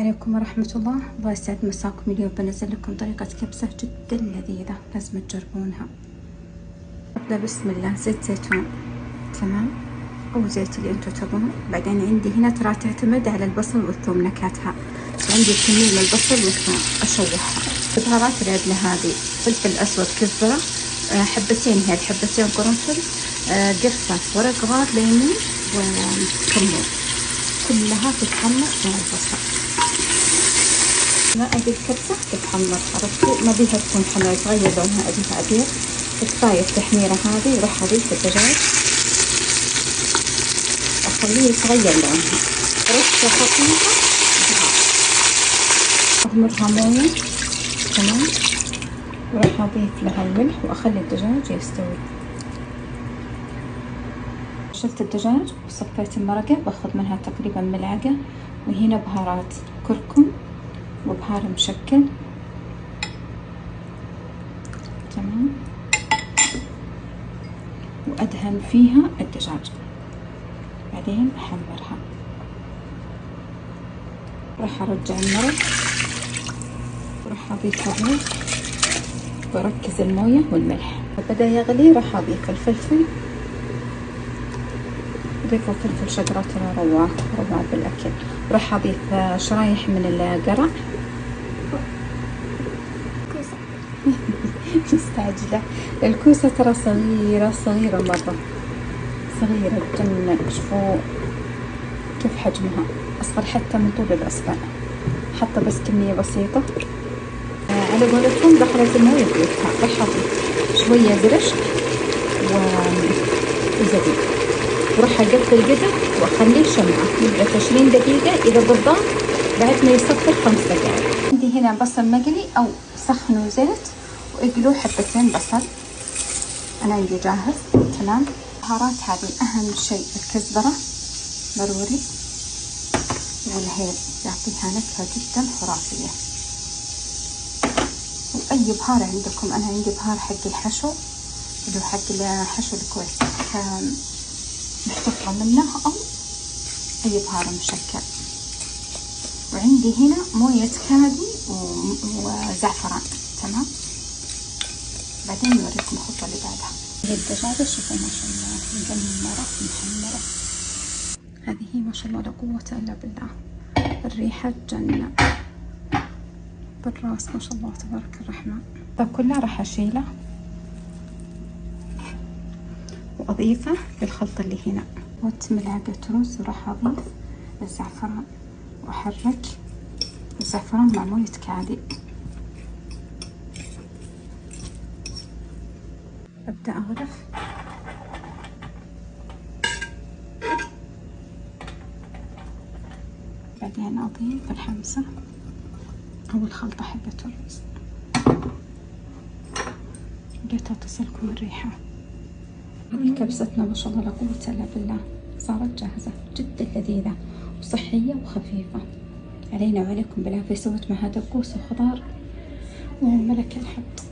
عليكم ورحمة الله يسعد مساكم. اليوم بنزل لكم طريقة كبسة جدا لذيذة، لازم تجربونها. أبدأ بسم الله، زيت زيتون تمام، أو زيت اللي انتو تبون. بعدين عندي هنا ترى تعتمد على البصل والثوم نكهتها، عندي كمية من البصل والثوم أشوحها. البهارات اللي عندنا هذه فلفل أسود، كزبرة، حبتين هي حبتين قرنفل، قرفة، ورق غار، ليمون وكمون، كلها تتحمر مع البصل. ما أبي الكبسة تتحمر، عرفتوا؟ ما بيها تكون حمرا تغير لونها، أبيها أبيض. كفاية التحميرة هذه، وراح أضيف الدجاج أخليه يتغير لونها رشة خفيفة، أغمرها موية تمام، وراح أضيف لها الملح وأخلي الدجاج يستوي. شلت الدجاج وصفيت المرقة، باخذ منها تقريبا ملعقة، وهنا بهارات كركم وبهار مشكل تمام، وأدهن فيها الدجاج، بعدين أحمرها. راح أرجع المرق وراح أضيف الرز وأركز الموية والملح. بدأ يغلي راح أضيف الفلفل، أضيفوا فلفل شجرة ترى روعة بالأكل. راح أضيف شرايح من القرع مستعجلة. الكوسة ترى صغيرة مرة، صغيرة جدا، شوفوا كيف حجمها، أصغر حتى من طول الأصبع. حتى بس كمية بسيطة على قولتهم دخلت الموية فيها. راح أضيف شوية زرشك وزبيب، وراح أقفل قدر وأخليه شمعة مدة 20 دقيقة إذا بالضبط، بعد ما يصفر 5 دقائق. عندي هنا بصل مقلي أو سخنوا زيت واقلوا حبتين بصل، أنا عندي جاهز تمام. البهارات هذه أهم شيء الكزبرة ضروري، والهيل يعطيها نكهة جدا خرافية، وأي بهار عندكم. أنا عندي بهار حق الحشو اللي هو حق الحشو الكويس، كان محتفظة منه، أو أي بهار مشكل. وعندي هنا موية كادي وزعفران تمام. بعدين نوريكم الخطوة اللي بعدها. الدجاجة شوفوا ما شاء الله مجمرة محمرة، هذه هي ما شاء الله لا قوة إلا بالله. الريحة تجنن بالراس، ما شاء الله تبارك الرحمن. طب كلها راح أشيله وأضيفه للخلطة اللي هنا. ملعقة رز، وراح أضيف الزعفران وأحرك الزعفران مع موية كادي. أبدأ أغرف، بعدين أضيف الحمصة أو الخلطة حقت الرز. بديت أتصلكم الريحة. كبستنا ما شاء الله لا قوة إلا بالله صارت جاهزة، جدا لذيذة وصحية وخفيفة. علينا وعليكم بالعافية. سويت معها دقوس وخضار وملك الحب.